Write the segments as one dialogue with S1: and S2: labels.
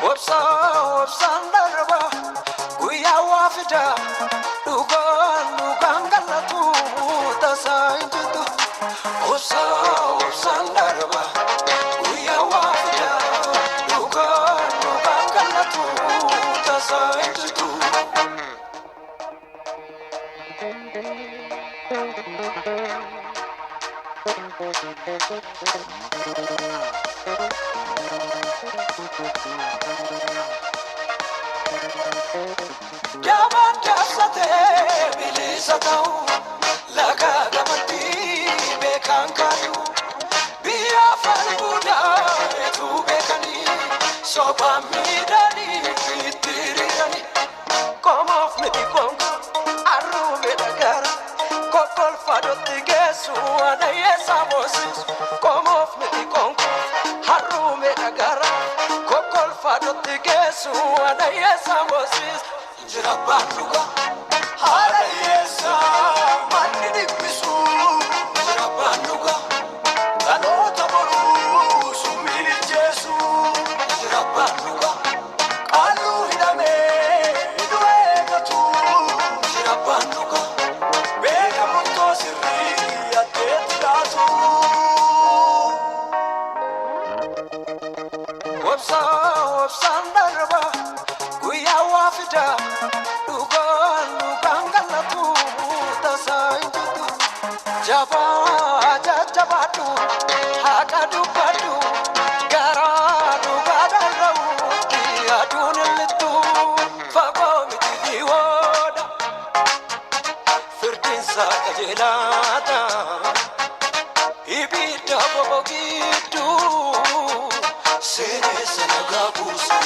S1: Wopsa wopsan darba guya wafida dugan galatu tasaintu Wopsa wopsan darba guya wafida dugan galatu tasaintu Jaman jasate bilisatau laga gamati bekankadu biya falbuda etu bekani soba midani fitirirani komof metikong arume dagara kokol fadoti gesu ana yesamosis komof metikong arume dagara kokol fadoti gesu ana yesamosis Jirabanuga hala yesa manni bisu Jirabanuga kanota boru sumiri jesu Jirabanuga kalu hidame iduega tu Jirabanuga bega monto sirri atetatu Wopsa wopsan darba guya wafida dugan galatu tasaintu jaba jabatu hakadu padu gara dugadau adun litu fagomi diwoda firdin sa kajelata ibida bobogidu sene sanagabusu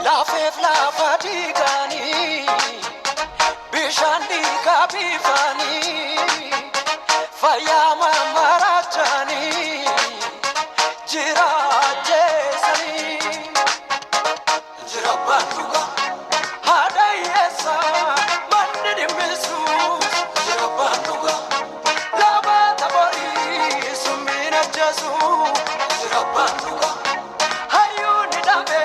S1: La fatigani bishandi kabifani fayama marachani jira jesani jira batuga hada yesa manni misu jira batuga laba tabori sumina jesu jira batuga hayuni dame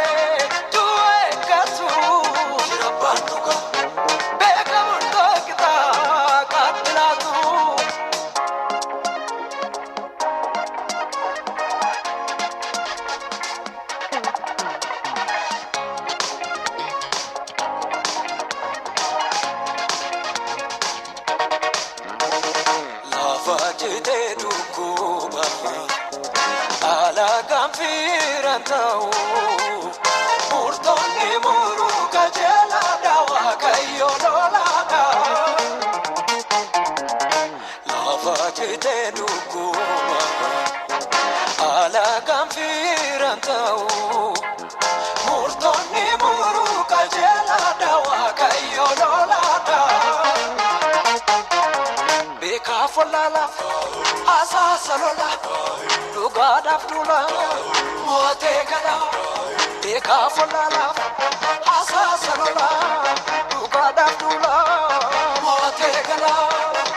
S1: Fajite dukuba ala gamfirantau Murtoni muru kajela dawa kayo dolada La fajite dukuba ala gamfirantau Murtoni muru kajela dawa kayo dolada Folala, asasalola, lugadaftula, motegala. Beka folala, asasalola, lugadaftula, motegala.